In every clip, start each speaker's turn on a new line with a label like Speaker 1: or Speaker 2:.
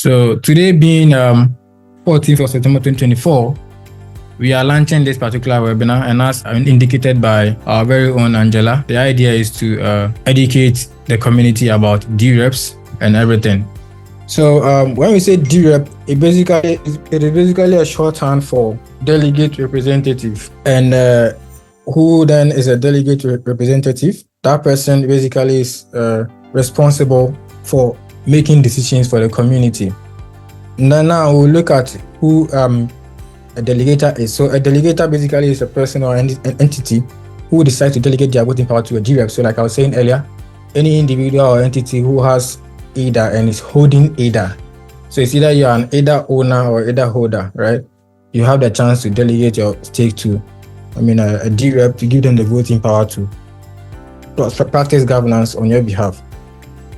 Speaker 1: So today being 14th of September 2024, we are launching this particular webinar, and as indicated by our very own Angela, the idea is to educate the community about dReps and everything. So when we say dRep, it is basically a shorthand for delegate representative. And who then is a delegate representative? That person basically is responsible for making decisions for the community. Now we'll look at who a delegator is. So a delegator basically is a person or an entity who decides to delegate their voting power to a dRep. So like I was saying earlier, any individual or entity who has ADA and is holding ADA. So it's either you're an ADA owner or ADA holder, right? You have the chance to delegate your stake to, a dRep, to give them the voting power to practice governance on your behalf.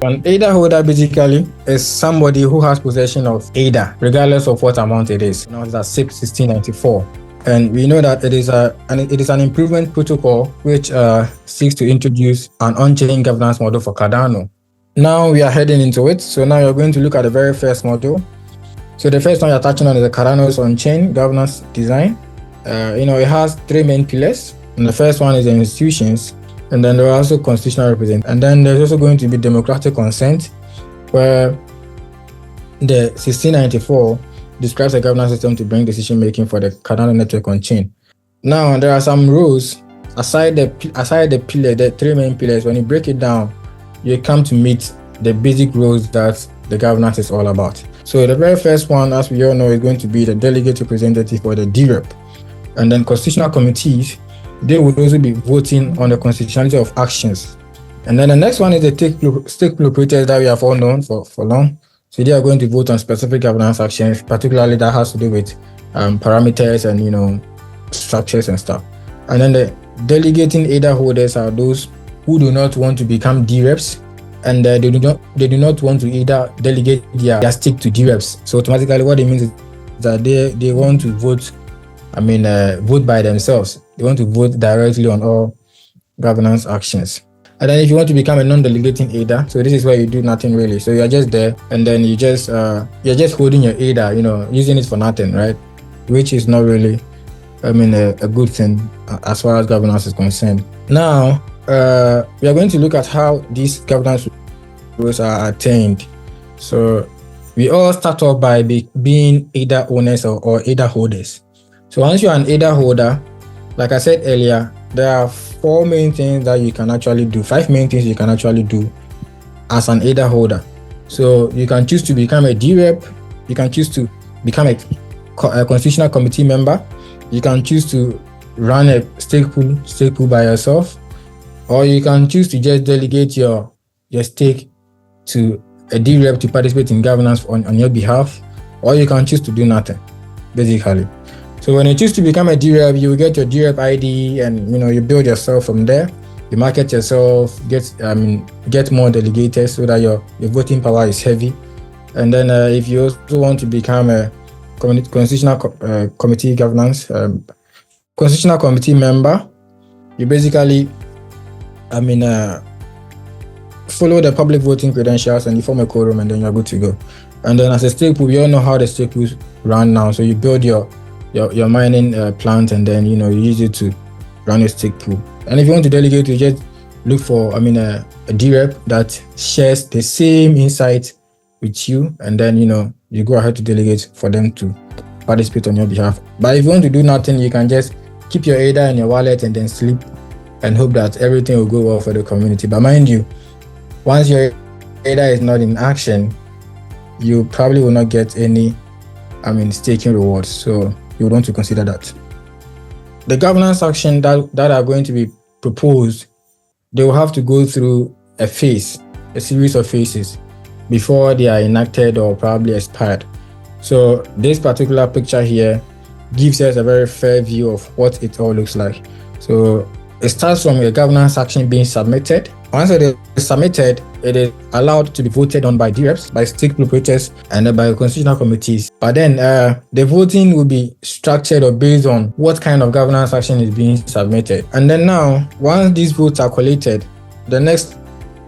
Speaker 1: An ADA holder basically is somebody who has possession of ADA, regardless of what amount it is. Now that's SIP 1694. And we know that it is an improvement protocol which seeks to introduce an on-chain governance model for Cardano. Now we are heading into it. So now you're going to look at the very first module. So the first one you're touching on is the Cardano's on-chain governance design. It has three main pillars. And the first one is the institutions. And then there are also constitutional representatives. And then there's also going to be democratic consent, where the 1694 describes a governance system to bring decision making for the Cardano network on chain. Now there are some rules aside the pillar, the three main pillars. When you break it down, you come to meet the basic rules that the governance is all about. So the very first one, as we all know, is going to be the delegate representative or the dRep. And then constitutional committees, they will also be voting on the constitutionality of actions. And then the next one is the stake pool operators that we have all known for long. So they are going to vote on specific governance actions, particularly that has to do with parameters and structures and stuff. And then the delegating ADA holders are those who do not want to become dReps, and they do not want to either delegate their stake to dReps. So automatically what it means is that they want to vote vote by themselves. They want to vote directly on all governance actions. And then if you want to become a non-delegating ADA, so this is where you do nothing really. So you're just there, and then you're just holding your ADA, using it for nothing, right? Which is not really, a good thing as far as governance is concerned. Now, we are going to look at how these governance rules are attained. So we all start off by being ADA owners or ADA holders. So once you're an ADA holder, like I said earlier, there are five main things you can actually do as an ADA holder. So you can choose to become a dRep, you can choose to become a constitutional committee member, you can choose to run a stake pool by yourself, or you can choose to just delegate your stake to a dRep to participate in governance on your behalf, or you can choose to do nothing, basically. So when you choose to become a dRep, you will get your dRep ID, and you build yourself from there. You market yourself, get more delegators so that your voting power is heavy. And then if you also want to become a constitutional committee governance, constitutional committee member, you basically follow the public voting credentials and you form a quorum, and then you're good to go. And then as a stake pool, we all know how the stake pools run now. So you build your mining plant, and then you use it to run your stake pool. And if you want to delegate, you just look for a dRep that shares the same insight with you, and then you go ahead to delegate for them to participate on your behalf. But if you want to do nothing, you can just keep your ADA in your wallet and then sleep and hope that everything will go well for the community. But mind you, once your ADA is not in action, you probably will not get any staking rewards. So you would want to consider that. The governance action that are going to be proposed, they will have to go through a series of phases before they are enacted or probably expired. So this particular picture here gives us a very fair view of what it all looks like. So it starts from a governance action being submitted. Once it is submitted, it is allowed to be voted on by dReps, by stake pool operators, and by constitutional committees. But then the voting will be structured or based on what kind of governance action is being submitted. And then now, once these votes are collated, the next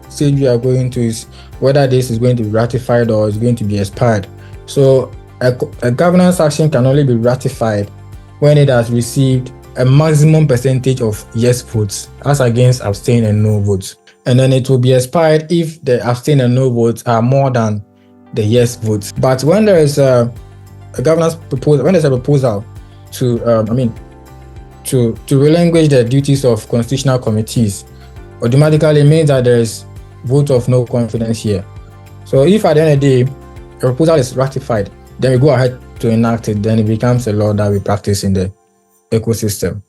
Speaker 1: stage we are going to is whether this is going to be ratified or is going to be expired. So a governance action can only be ratified when it has received a maximum percentage of yes votes as against abstain and no votes. And then it will be expired if the abstain and no votes are more than the yes votes. But when there is a governance proposal, when there's a proposal to relinquish the duties of constitutional committees, automatically means that there is vote of no confidence here. So if at the end of the day a proposal is ratified, then we go ahead to enact it, then it becomes a law that we practice in the ecosystem.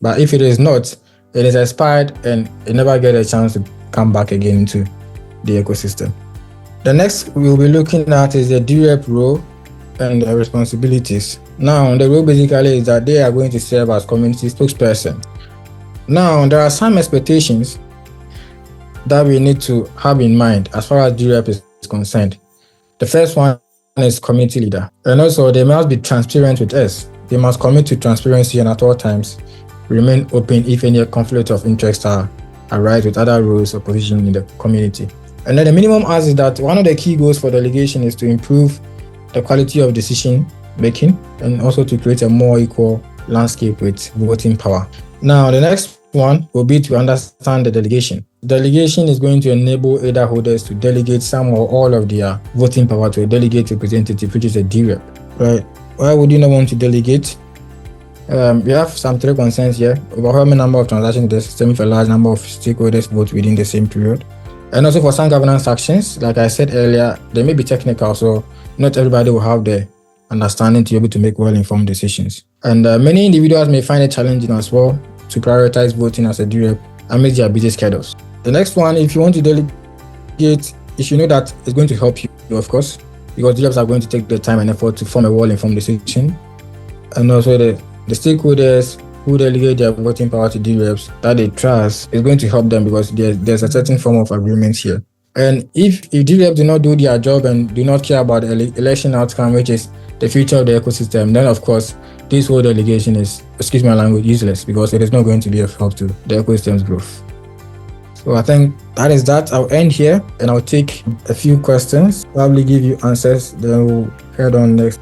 Speaker 1: But if it is not, it is expired and it never get a chance to come back again into the ecosystem. The next we'll be looking at is the dRep role and the responsibilities. Now, the role basically is that they are going to serve as community spokesperson. Now, there are some expectations that we need to have in mind as far as dRep is concerned. The first one is community leader. And also, they must be transparent with us. They must commit to transparency and at all times remain open if any conflict of interest arise with other roles or positions in the community. And then the minimum ask is that one of the key goals for delegation is to improve the quality of decision making and also to create a more equal landscape with voting power. Now, the next one will be to understand the delegation. Delegation is going to enable ADA holders to delegate some or all of their voting power to a delegate representative, which is a dRep. Right? Why would you not want to delegate? We have some three concerns here: overwhelming number of transactions in the system if a large number of stakeholders vote within the same period. And also for some governance actions, like I said earlier, they may be technical, so not everybody will have the understanding to be able to make well-informed decisions. And many individuals may find it challenging as well to prioritize voting as a dRep amidst their busy schedules. The next one, if you want to delegate, you should know that it's going to help you, of course, because dReps are going to take the time and effort to form a well-informed decision. And also the stakeholders who delegate their voting power to dReps that they trust is going to help them because there's a certain form of agreement here. And if dReps do not do their job and do not care about the election outcome, which is the future of the ecosystem, then of course this whole delegation is, excuse my language, useless because it is not going to be of help to the ecosystem's growth. So I think that is that. I'll end here and I'll take a few questions, probably give you answers, then we'll head on next.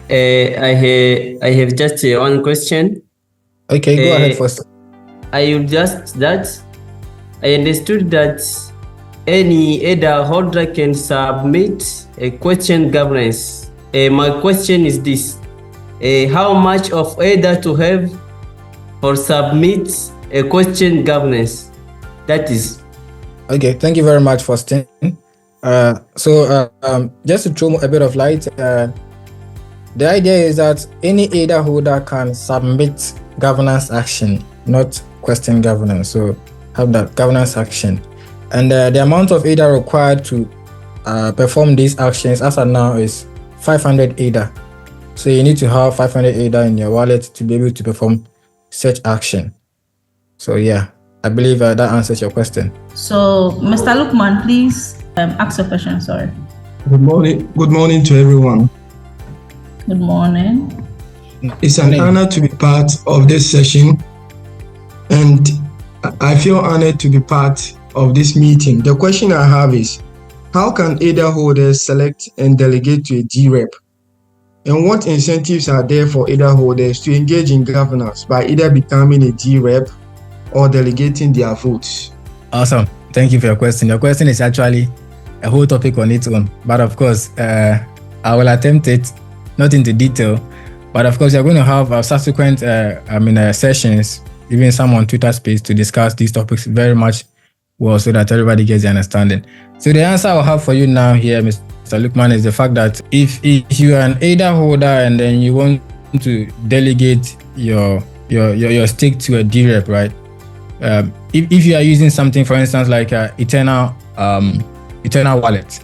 Speaker 2: I have just one question.
Speaker 1: Okay, go ahead first.
Speaker 2: I understood that any ADA holder can submit a question governance. My question is this: how much of ADA to have or submit a question governance? That is.
Speaker 1: Okay, thank you very much, Faustin. Just to throw a bit of light, the idea is that any ADA holder can submit governance action, not question governance. So have that governance action. And the amount of ADA required to perform these actions as of now is 500 ADA. So you need to have 500 ADA in your wallet to be able to perform such action. So yeah, I believe that answers your question.
Speaker 3: So Mr. Lukman, please ask your question. Sorry.
Speaker 4: Good morning to everyone.
Speaker 3: Good morning.
Speaker 4: It's an honor to be part of this session, and I feel honored to be part of this meeting. The question I have is, how can ADA holders select and delegate to a dRep? And what incentives are there for ADA holders to engage in governance by either becoming a dRep or delegating their votes?
Speaker 1: Awesome. Thank you for your question. Your question is actually a whole topic on its own, but of course, I will attempt it, not into detail, but of course, you're going to have subsequent sessions, even some on Twitter space, to discuss these topics very much well so that everybody gets the understanding. So the answer I'll have for you now here, Mr. Lukman, is the fact that if you are an ADA holder and then you want to delegate your stake to a dRep, right? If you are using something, for instance, like Eternal Wallet,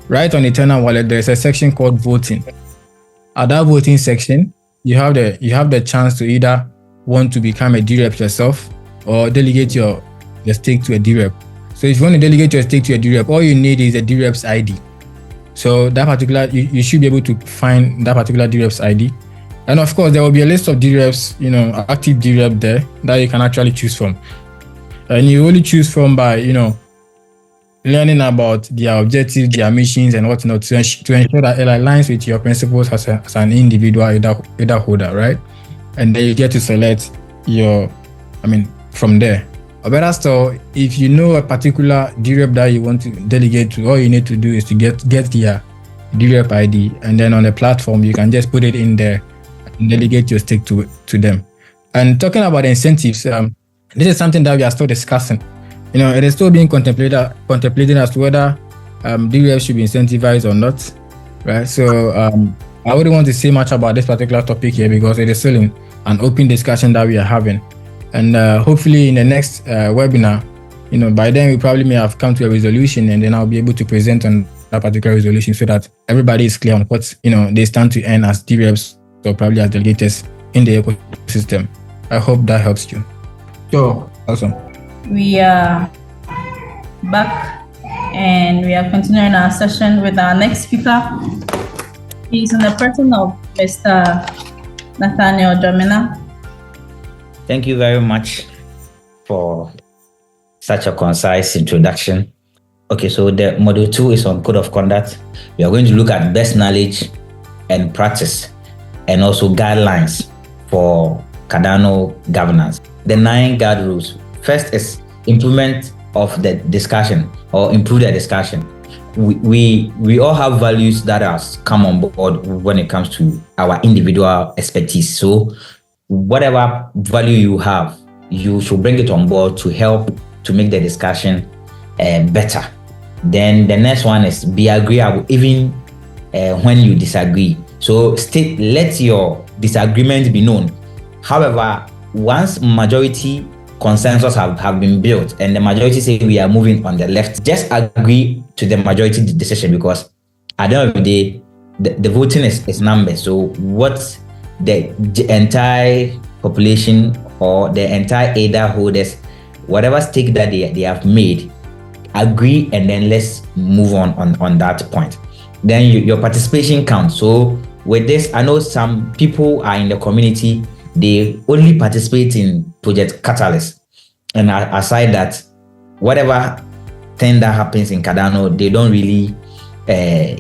Speaker 1: right? On Eternal Wallet, there's a section called voting. At that voting section, you have the chance to either want to become a dRep yourself or delegate your stake to a dRep. So if you want to delegate your stake to a dRep, all you need is a dRep's ID. So that particular, you should be able to find that particular dRep's ID. And of course, there will be a list of dReps, active dRep there that you can actually choose from. And you only choose from by, learning about their objectives, their missions, and whatnot to ensure that it aligns with your principles as an individual ADA holder, right? And then you get to select from there. Or better still, if you know a particular dRep that you want to delegate to, all you need to do is to get their dRep ID, and then on the platform you can just put it in there and delegate your stake to them. And talking about incentives, this is something that we are still discussing. It is still being contemplated as to whether dReps should be incentivized or not, right? So I wouldn't want to say much about this particular topic here because it is still in an open discussion that we are having. And hopefully in the next webinar, by then we probably may have come to a resolution, and then I'll be able to present on that particular resolution so that everybody is clear on what they stand to earn as dReps or probably as delegators in the ecosystem. I hope that helps you.
Speaker 4: Sure.
Speaker 1: Awesome.
Speaker 3: We are back and we are continuing our session with our next speaker. He's in the person of Mr. Nathaniel Jomina.
Speaker 5: Thank you very much for such a concise introduction. Okay, so the module 2 is on code of conduct. We are going to look at best knowledge and practice, and also guidelines for Cardano governance. The 9 guard rules. First is improvement of the discussion, or improve the discussion. We all have values that has come on board when it comes to our individual expertise. So whatever value you have, you should bring it on board to help to make the discussion better. Then the next one is be agreeable even when you disagree. So let your disagreement be known. However, once majority consensus have been built and the majority say we are moving on the left, just agree to the majority decision, because at the end of the day, the voting is numbers. So what the entire population or the entire ADA holders, whatever stake that they have made, agree, and then let's move on that point. Then your participation counts. So with this, I know some people are in the community, they only participate in Project Catalyst, and aside that, whatever thing that happens in Cardano, they don't really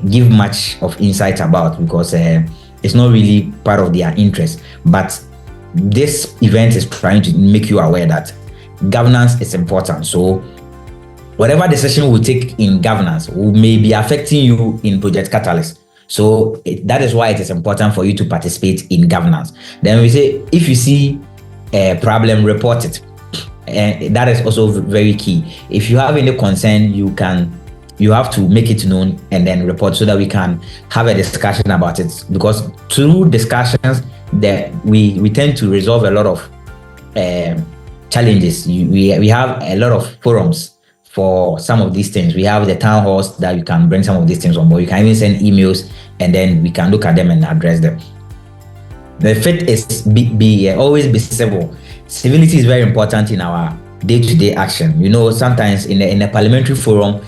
Speaker 5: give much of insight about, because it's not really part of their interest. But this event is trying to make you aware that governance is important. So whatever decision we take in governance may be affecting you in Project Catalyst. So that is why it is important for you to participate in governance. Then we say, if you see a problem, report it. And that is also very key. If you have any concern, you have to make it known and then report, so that we can have a discussion about it. Because through discussions, that we tend to resolve a lot of challenges. We have a lot of forums for some of these things. We have the town halls that you can bring some of these things on board. You can even send emails, and then we can look at them and address them. The fifth is always be civil. Civility is very important in our day-to-day action. Sometimes in a parliamentary forum,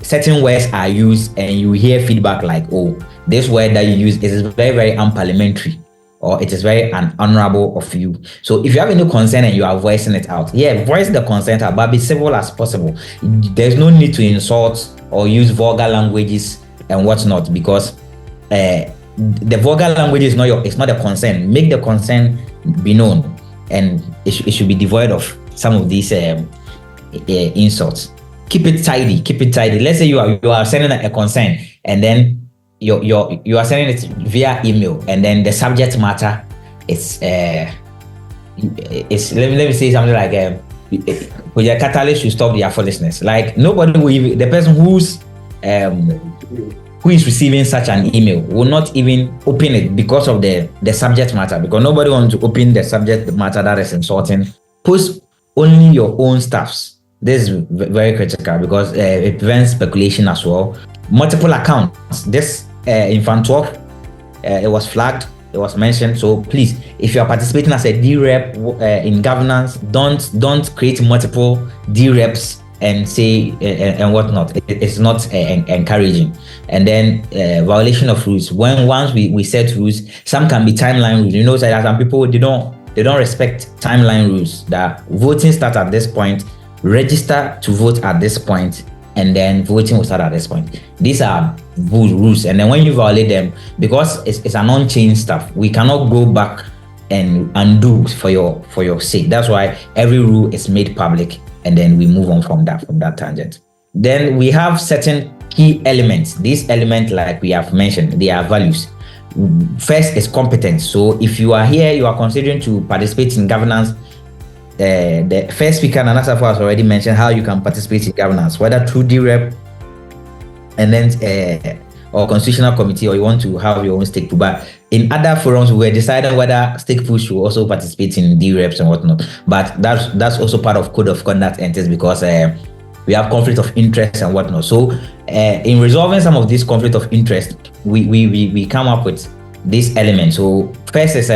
Speaker 5: certain words are used and you hear feedback like, oh, this word that you use is very, very unparliamentary, or it is very unhonorable of you. So if you have any concern and you are voicing it out, voice the concern out, but be civil as possible. There's no need to insult or use vulgar languages and whatnot, because the vulgar language is it's not a concern. Make the concern be known, and it should be devoid of some of these insults. Keep it tidy. Let's say you are sending a concern, and then you are sending it via email, and then the subject matter is let me say something like Project Catalyst should stop their foolishness. Like, nobody will even, the person who is receiving such an email will not even open it because of the subject matter, because nobody wants to open the subject matter that is insulting. Post only your own stuffs. This is very critical, because it prevents speculation as well. Multiple accounts. This in Fan 12, it was flagged, it was mentioned. So please, if you are participating as a dRep in governance, don't create multiple dReps and say and whatnot. It's not encouraging. And then violation of rules. Once we set rules, some can be timeline rules. So there are some people, they don't respect timeline rules, that voting starts at this point, register to vote at this point, and then voting will start at this point. These are rules, and then when you violate them, because it's an on-chain stuff, we cannot go back and undo for your sake. That's why every rule is made public, and then we move on from that tangent. Then we have certain key elements. These elements, like we have mentioned, they are values. First is competence. So if you are here, you are considering to participate in governance. The first speaker, Nana Safo, has already mentioned how you can participate in governance, whether through dRep and then or constitutional committee, or you want to have your own stake pool. But in other forums, we were deciding whether stake pool should also participate in dReps and whatnot. But that's also part of code of conduct enters, because we have conflict of interest and whatnot. So in resolving some of this conflict of interest, we come up with this element. So first is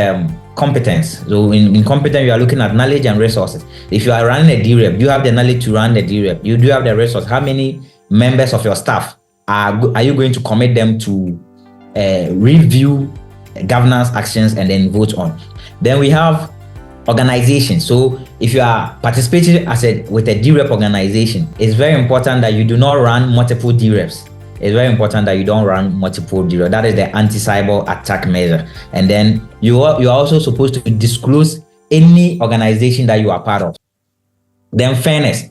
Speaker 5: competence. So in competence, you are looking at knowledge and resources. If you are running a dRep, you have the knowledge to run the dRep. You do have the resource. How many members of your staff are you going to commit them to review governance actions and then vote on? Then we have organization. So if you are participating with a dRep organization, it's very important that you do not run multiple dReps. It's very important that you don't run multiple dReps. That is the anti-cyber attack measure. And then you are also supposed to disclose any organization that you are part of. Then fairness.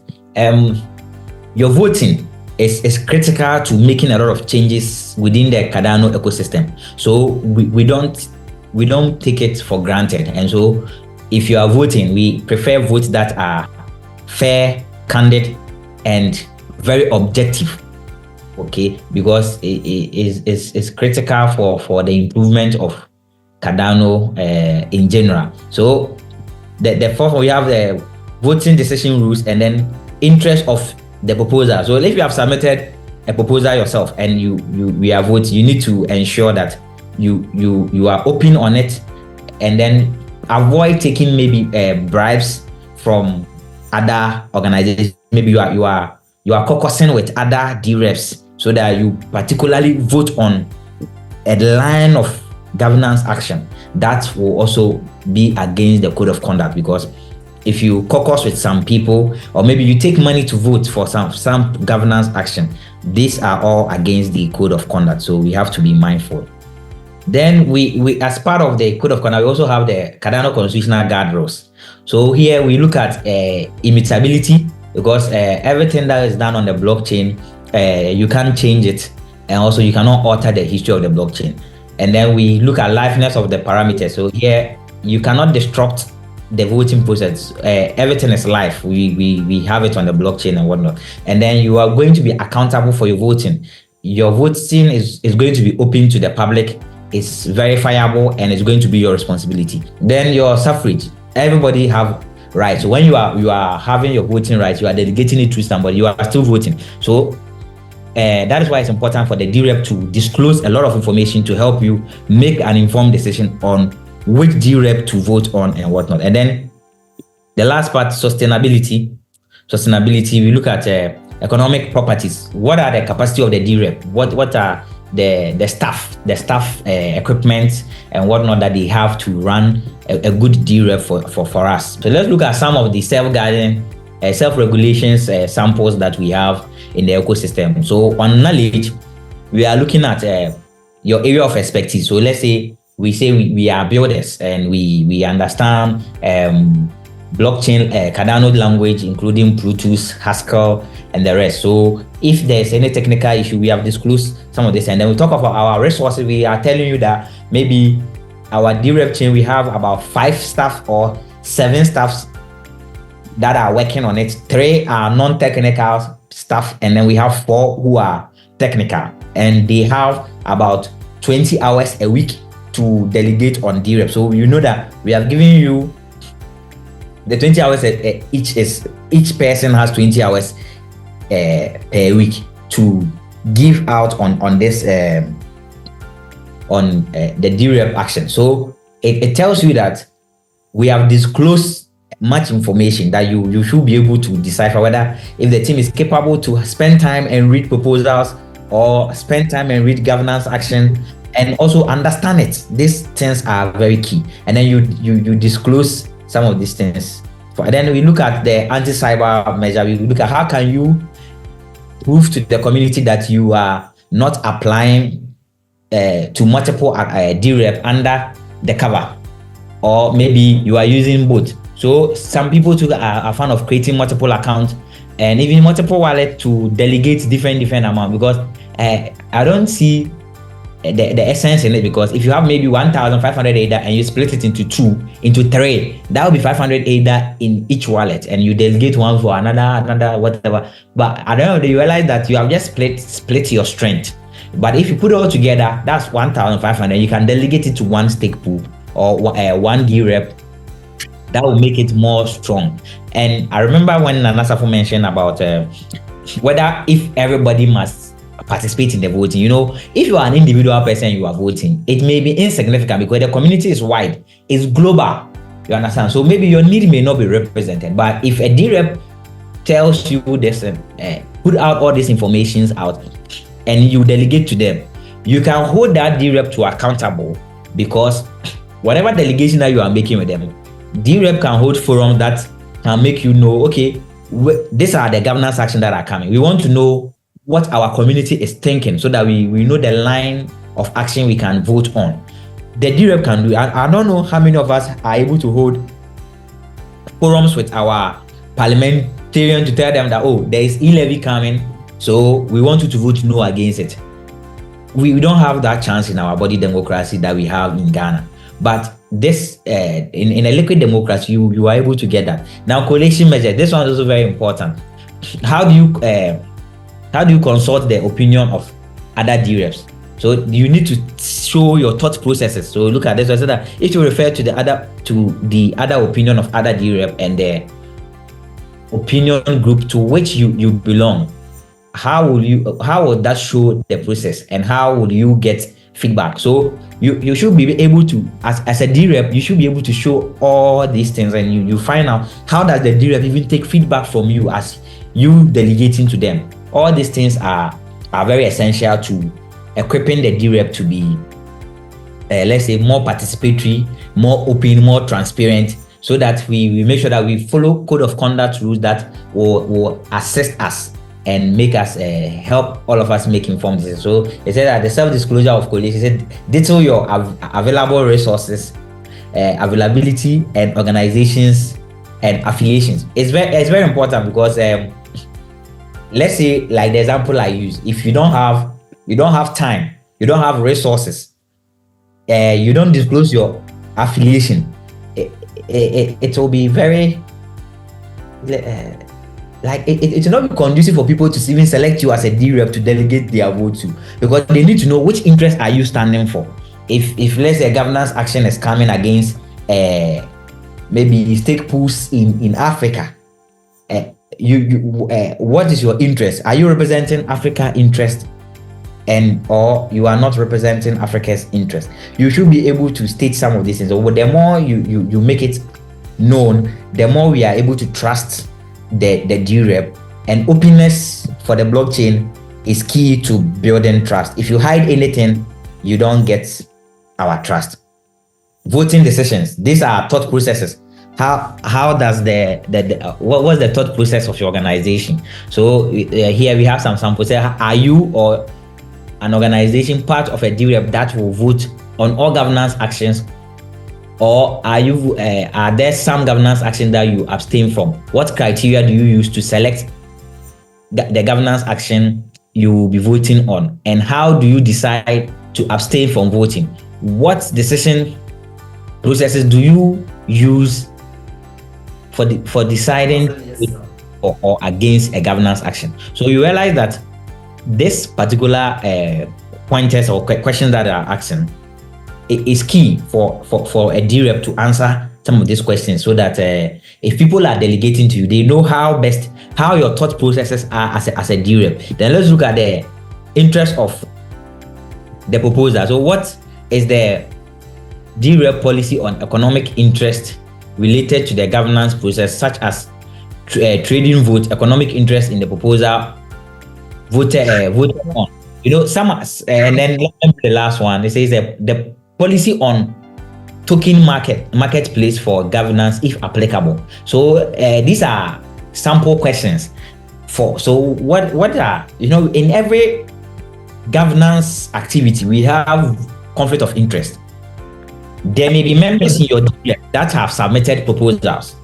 Speaker 5: Your voting is critical to making a lot of changes within the Cardano ecosystem. So we don't take it for granted. And so if you are voting, we prefer votes that are fair, candid, and very objective. Okay, because it's critical for the improvement of Cardano in general. So the first one, we have the voting decision rules, and then interest of the proposer. So if you have submitted a proposal yourself and we are voting, you need to ensure that you are open on it, and then avoid taking maybe bribes from other organizations. Maybe you are caucusing with other dReps, so that you particularly vote on a line of governance action that will also be against the code of conduct. Because if you caucus with some people, or maybe you take money to vote for some governance action, these are all against the code of conduct. So we have to be mindful. Then we as part of the code of conduct, we also have the Cardano constitutional guardrails. So here we look at immutability, because everything that is done on the blockchain, you can't change it, and also you cannot alter the history of the blockchain. And then we look at liveness of the parameters. So here you cannot disrupt the voting process. Everything is live. We have it on the blockchain and whatnot. And then you are going to be accountable for your voting. Your voting is going to be open to the public. It's verifiable, and it's going to be your responsibility. Then your suffrage. Everybody have rights. So when you are having your voting rights, you are delegating it to somebody, you are still voting. So that is why it's important for the dRep to disclose a lot of information to help you make an informed decision on which dRep to vote on and whatnot. And then the last part, sustainability. We look at economic properties. What are the capacity of the dRep? What are the staff equipment and whatnot that they have to run a good dRep for us? So let's look at some of the self-regulations samples that we have in the ecosystem. So on knowledge, we are looking at your area of expertise. So let's say we are builders, and we understand blockchain Cardano language, including Bluetooth, Haskell, and the rest. So if there's any technical issue, we have disclosed some of this. And then we talk about our resources. We are telling you that maybe our dRep chain, we have about 5 staff or 7 staffs that are working on it. 3 are non-technical staff, and then we have 4 who are technical, and they have about 20 hours a week to delegate on dRep. So you know that we have given you the 20 hours each person has 20 hours per week to give out on this on the dRep action. So it tells you that we have disclosed much information that you should be able to decipher whether if the team is capable to spend time and read proposals, or spend time and read governance action, and also understand it. These things are very key. And then you disclose some of these things. And then we look at the anti-cyber measure. We look at how can you prove to the community that you are not applying to multiple dRep under the cover, or maybe you are using both. So some people too are fan of creating multiple accounts and even multiple wallets to delegate different amount, because I don't see the essence in it, because if you have maybe 1,500 ADA and you split it into 3, that will be 500 ADA in each wallet, and you delegate one for another whatever. But at the end of the day, you realize that you have just split your strength. But if you put it all together, that's 1,500. You can delegate it to one stake pool or one dRep. That will make it more strong. And I remember when Nanasafo mentioned about whether if everybody must participate in the voting. If you are an individual person, you are voting, it may be insignificant because the community is wide, it's global. You understand? So maybe your need may not be represented, but if a dRep tells you this, put out all these informations out, and you delegate to them, you can hold that dRep to accountable, because whatever delegation that you are making with them, dRep can hold forums that can make you know, okay, these are the governance actions that are coming. We want to know what our community is thinking so that we know the line of action we can vote on. The dRep can do. I don't know how many of us are able to hold forums with our parliamentarian to tell them that, oh, there is e-levy coming, so we want you to vote no against it. We don't have that chance in our body democracy that we have in Ghana. But this in a liquid democracy, you are able to get that. Now, coalition measure, this one is also very important. How do you consult the opinion of other dReps? So you need to show your thought processes. So look at this. I said that if you refer to the other opinion of other dRep and the opinion group to which you belong, how would that show the process, and how would you get feedback? So you should be able to, as a dRep, you should be able to show all these things, and you find out how does the dRep even take feedback from you as you delegating to them. All these things are very essential to equipping the dRep to be, let's say, more participatory, more open, more transparent, so that we make sure that we follow code of conduct rules that will assist us and make us help all of us make informed decisions. So it said that the self-disclosure of coalition said detail your available resources, availability, and organizations and affiliations. It's very important, because let's say, like the example I use, if you don't have time, you don't have resources, you don't disclose your affiliation, it will be very it will not be conducive for people to even select you as a dRep to delegate their vote to, because they need to know which interest are you standing for. If let's say a governance action is coming against maybe stake pools in Africa, what is your interest? Are you representing Africa interest, or you are not representing Africa's interest? You should be able to state some of these things. So the more you make it known, the more we are able to trust the dRep. And openness for the blockchain is key to building trust. If you hide anything, you don't get our trust. Voting decisions, these are thought processes. How does what was the thought process of your organization? So here we have some samples. Are you or an organization part of a dRep that will vote on all governance actions, or are there some governance action that you abstain from? What criteria do you use to select the governance action you will be voting on, and how do you decide to abstain from voting? What decision processes do you use for deciding or against a governance action? So you realize that this particular pointers or questions that are asking is key for a dRep to answer some of these questions, so that if people are delegating to you, they know how your thought processes are as a dRep. Then let's look at the interest of the proposer. So what is the dRep policy on economic interest related to the governance process, such as trading vote, economic interest in the proposal voted on? And then the last one, it says the policy on token marketplace for governance, if applicable. So these are sample questions for. So what are, in every governance activity, we have conflict of interest. There may be members in your DREP that have submitted proposals.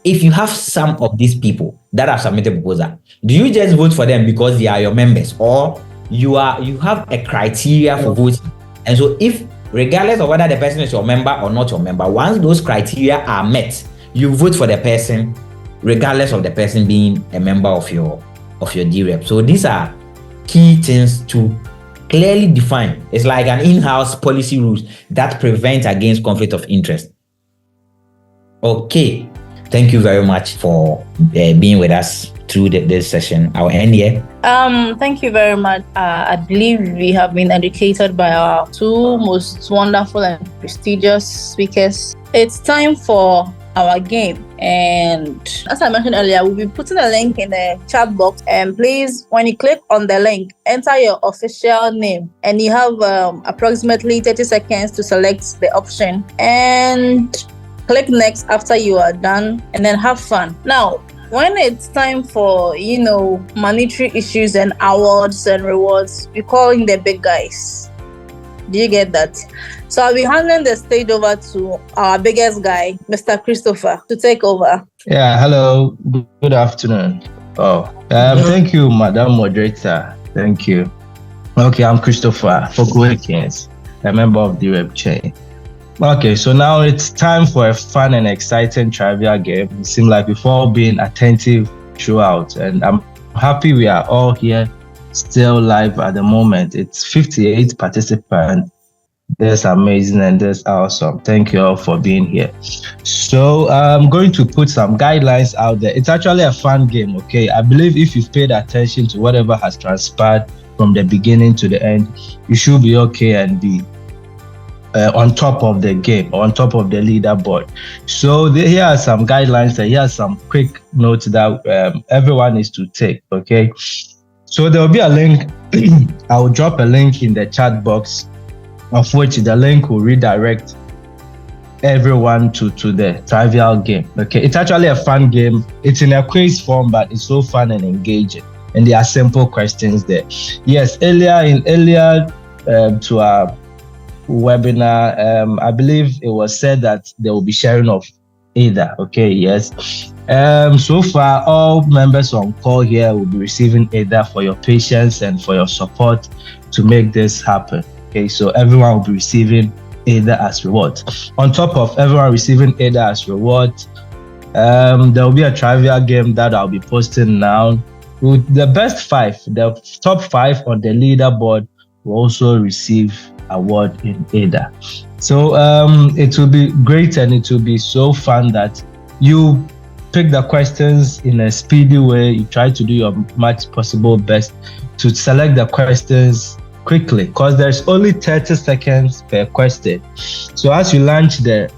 Speaker 5: If you have some of these people that have submitted proposal, do you just vote for them because they are your members, or you have a criteria for voting? And so if, regardless of whether the person is your member or not your member, once those criteria are met, you vote for the person regardless of the person being a member of your dRep. So these are key things to clearly define. It's like an in-house policy rules that prevent against conflict of interest. Okay, thank you very much for being with us through this session. I'll end here.
Speaker 3: Thank you very much. I believe we have been educated by our two most wonderful and prestigious speakers. It's time for our game, and as I mentioned earlier, we'll be putting a link in the chat box, and please, when you click on the link, enter your official name, and you have approximately 30 seconds to select the option, and click next after you are done, and then have fun. Now, when it's time for, monetary issues and awards and rewards, we call in the big guys. Do you get that? So I'll be handing the stage over to our biggest guy, Mr. Christopher, to take over.
Speaker 6: Yeah, hello. Good afternoon. Thank you, Madam Moderator. Thank you. Okay, I'm Christopher Fokuekins, a member of the dRep chain. Okay, so now it's time for a fun and exciting trivia game. It seems like we've all been attentive throughout, and I'm happy we are all here still live at the moment. It's 58 participants. That's amazing and that's awesome. Thank you all for being here. So I'm going to put some guidelines out there. It's actually a fun game, okay? I believe if you've paid attention to whatever has transpired from the beginning to the end, you should be okay and be on top of the game, on top of the leaderboard. So here are some guidelines and here are some quick notes that everyone needs to take, okay? So there will be a link. I will drop a link in the chat box, of which the link will redirect everyone to the trivial game. Okay, it's actually a fun game. It's in a quiz form, but it's so fun and engaging. And there are simple questions there. Yes, earlier to our webinar, I believe it was said that there will be sharing of ADA. Okay, yes. So far, all members on call here will be receiving ADA for your patience and for your support to make this happen. Okay, so everyone will be receiving ADA as reward. On top of everyone receiving ADA as reward, there will be a trivia game that I'll be posting now. With the best 5, the top 5 on the leaderboard will also receive award in ADA. So it will be great and it will be so fun that you pick the questions in a speedy way. You try to do your much possible best to select the questions quickly, because there's only 30 seconds per question. So as you launch the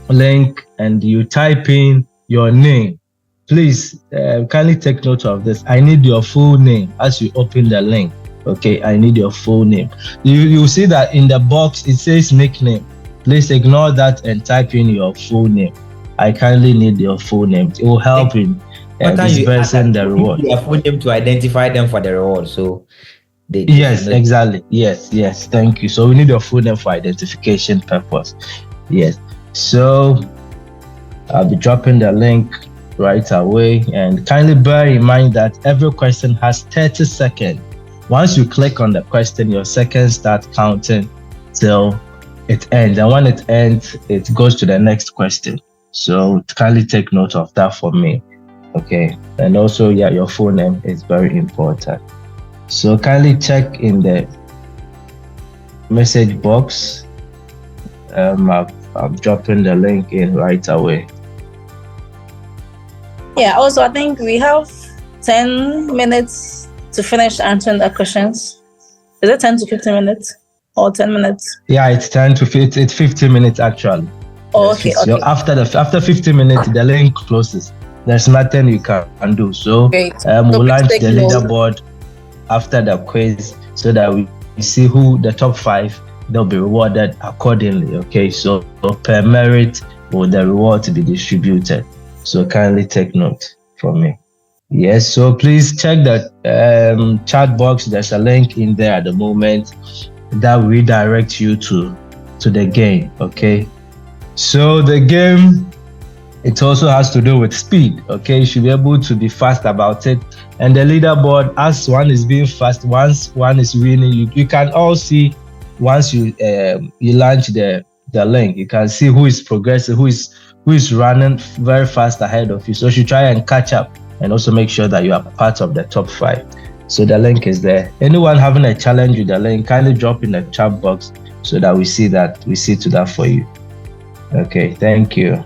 Speaker 6: link and you type in your name, please kindly take note of this. I need your full name as you open the link. Okay, I need your full name. You see that in the box it says nickname. Please ignore that and type in your full name. I kindly need your full name. It will help in dispersing the reward.
Speaker 5: Your full name to identify them for the reward. So
Speaker 6: yes, exactly. Yes. Thank you. So we need your full name for identification purpose. Yes. So I'll be dropping the link right away, and kindly bear in mind that every question has 30 seconds. Once you click on the question, your seconds start counting till it ends, and when it ends, it goes to the next question. So kindly take note of that for me. Okay, and also your full name is very important. So kindly check in the message box. I'm dropping the link in right away.
Speaker 3: Yeah, also I think we have 10 minutes to finish answering the questions. Is it 10 to 15 minutes or 10 minutes?
Speaker 6: Yeah, it's 10 to 15. It's 15 minutes actually.
Speaker 3: Oh, okay.
Speaker 6: So after 15 minutes, the link closes. There's nothing you can do. So we'll launch the leaderboard after the quiz so that we see who the top 5, they'll be rewarded accordingly. Okay, so per merit will the reward to be distributed. So kindly take note from me. Yes, so please check the chat box. There's a link in there at the moment that will redirect you to the game. Okay, so the game, it also has to do with speed. Okay, you should be able to be fast about it. And the leaderboard, as one is being fast, once one is winning, you can all see once you launch the link, you can see who is progressing, who is running very fast ahead of you. So you should try and catch up and also make sure that you are part of the top 5. So the link is there. Anyone having a challenge with the link, kindly drop in the chat box so that we see to that for you. Okay, thank you.